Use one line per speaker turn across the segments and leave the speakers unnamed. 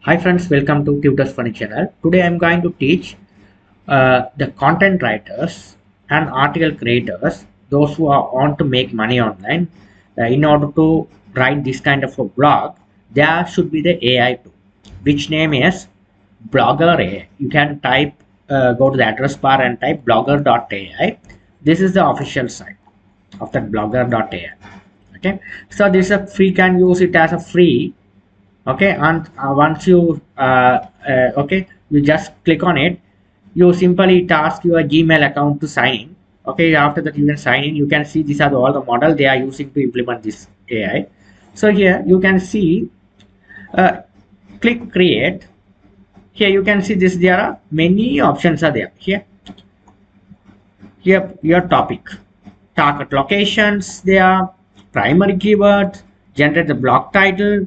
Hi friends, welcome to TutusFunny channel. Today I am going to teach the content writers and article creators, those who want to make money online. In order to write this kind of a blog, there should be the AI tool, which name is Blogger AI. You can type, go to the address bar and type blogger.ai. This is the official site of that blogger.ai. Okay, so this is a free, can use it as a free. Okay, and once you okay, you just click on it. You simply task your Gmail account to sign in. Okay, after that you can sign in. You can see these are all the model they are using to implement this AI. So here you can see, uh, click create. Here you can see this, there are many options are there. Here your topic, target locations, there primary keyword, generate the blog title.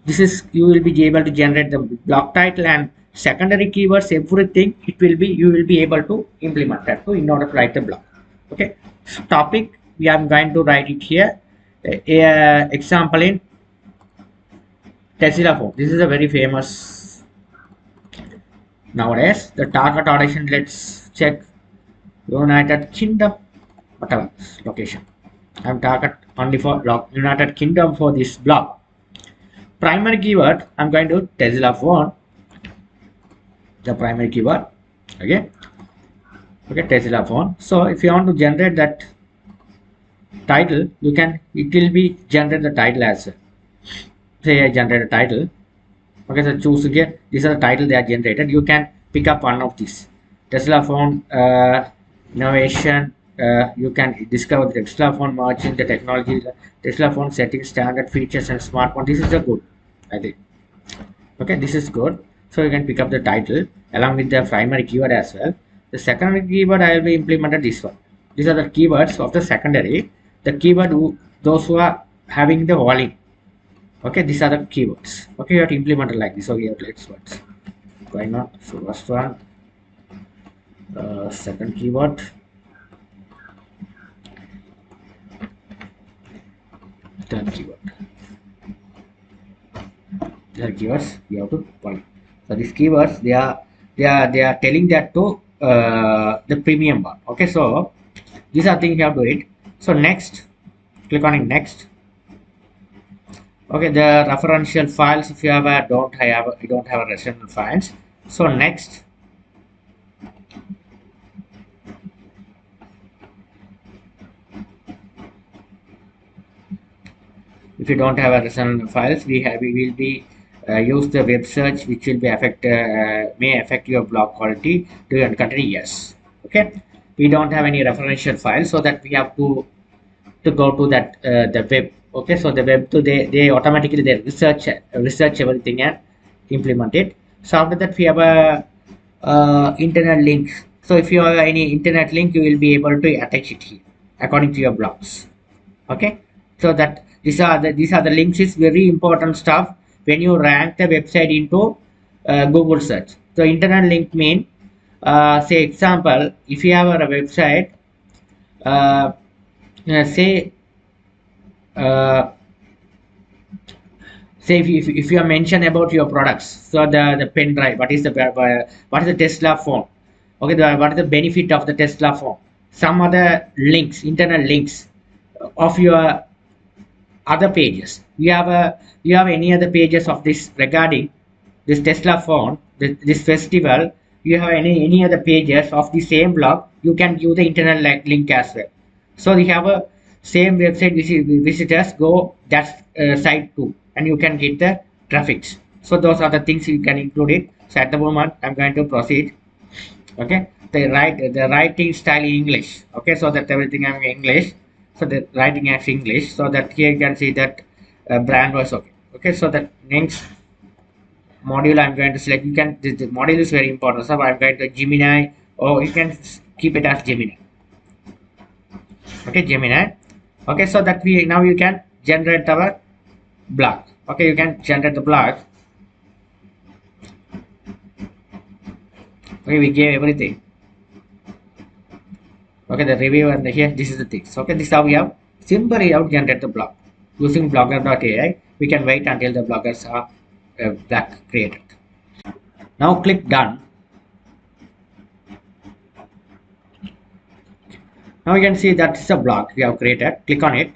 This is, you will be able to generate the blog title and secondary keywords, everything. It will be, you will be able to implement that too in order to write the blog. Okay, so topic, we are going to write it here. Example in Tesla phone. This is a very famous nowadays. The target audition, let's check United Kingdom, whatever location. I'm target only for United Kingdom for this blog. Primary keyword, I'm going to Tesla phone, the primary keyword. Okay, Tesla phone. So if you want to generate that title, you can, it will be generate the title as well. Say I generate a title. Okay, so choose here, these are the title they are generated. You can pick up one of these. Tesla phone innovation. You can discover the Tesla phone merging the technology, Tesla phone settings, standard features and smartphone. This is a good, I think. Okay, this is good. So you can pick up the title along with the primary keyword as well. The secondary keyword, I will be implemented this one. These are the keywords of the secondary, the keyword those who are having the volume. Okay, these are the keywords. Okay, you have to implement it like this. Okay, let's what, why not? So first one, second keyword, third keyword. These are keywords you have to follow. So these keywords, they are telling that to the premium bar. Okay, so these are things you have to do it. So next, click on it, next. Okay, the referential files, if you have a you don't have a referential files. So next, if you don't have a referential files, we will be use the web search, which will be may affect your blog quality. Do you continue? Yes. Okay, we don't have any referential files, so that we have to go to that the web. Okay, so the web, to they automatically they research everything and implement it. So after that we have a internet link. So if you have any internet link, you will be able to attach it here according to your blogs. Okay, so that these are the links is very important stuff when you rank the website into Google search. So internet link mean, say example, if you have a website, uh, say say if you are mention about your products, so the pen drive, what is the Tesla phone. Okay, what is the benefit of the Tesla phone, some other links, internal links of your other pages. You have any other pages of this regarding this Tesla phone, this festival. You have any other pages of the same blog, you can give the internal link as well. So we have a same website visitors go that site too, and you can get the traffics. So those are the things you can include it. So at the moment I'm going to proceed. Okay, the writing style in English. Okay, so that everything I'm in English, so the writing as English, so that here you can see that brand was okay. Okay, so the next module I'm going to select, you can, the module is very important, so I'm going to Gemini, or you can keep it as Gemini. Okay, Gemini. Okay, so that we now you can generate our blog. Okay, you can generate the blog. Okay, we gave everything. Okay, the review and here this is the things. Okay, this is how we have simply how to generate the blog using blogger.ai. We can wait until the bloggers are black created. Now click done. Now you can see that is a blog we have created. Click on it.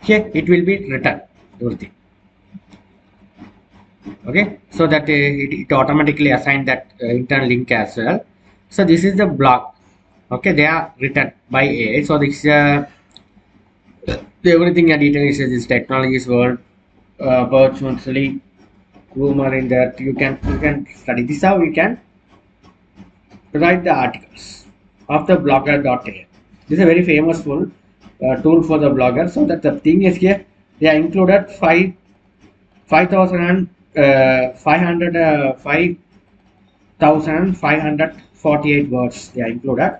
Here it will be written everything. Okay, so that it automatically assign that internal link as well. So this is the blog. Okay, they are written by AI. So this everything and detail is this technologies world, virtually rumor in that you can study. This is how you can write the articles of the blogger.ai. This is a very famous tool for the blogger. So that the thing is here, they are included 5,548 words they are included.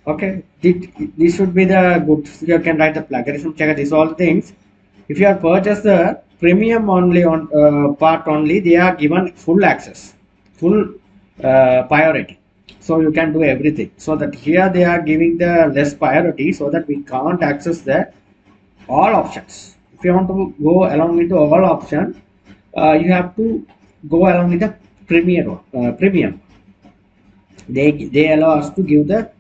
Okay, this should be the good. You can write the plagiarism checker. These all things. If you have purchased the premium only on part only, they are given full access, full priority. So you can do everything. So that here they are giving the less priority, so that we can't access the all options. If you want to go along with all option, you have to go along with the premium. They allow us to give the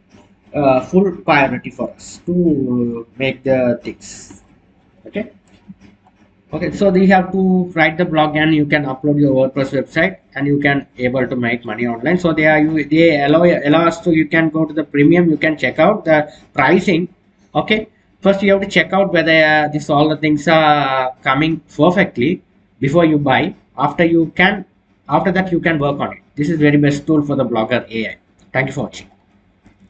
full priority for us to make the things. Okay. Okay, so you have to write the blog and you can upload your WordPress website and you can able to make money online. So they allow us to, you can go to the premium, you can check out the pricing. Okay, first you have to check out whether this all the things are coming perfectly before you buy. After that you can work on it. This is very best tool for the blogger AI. Thank you for watching.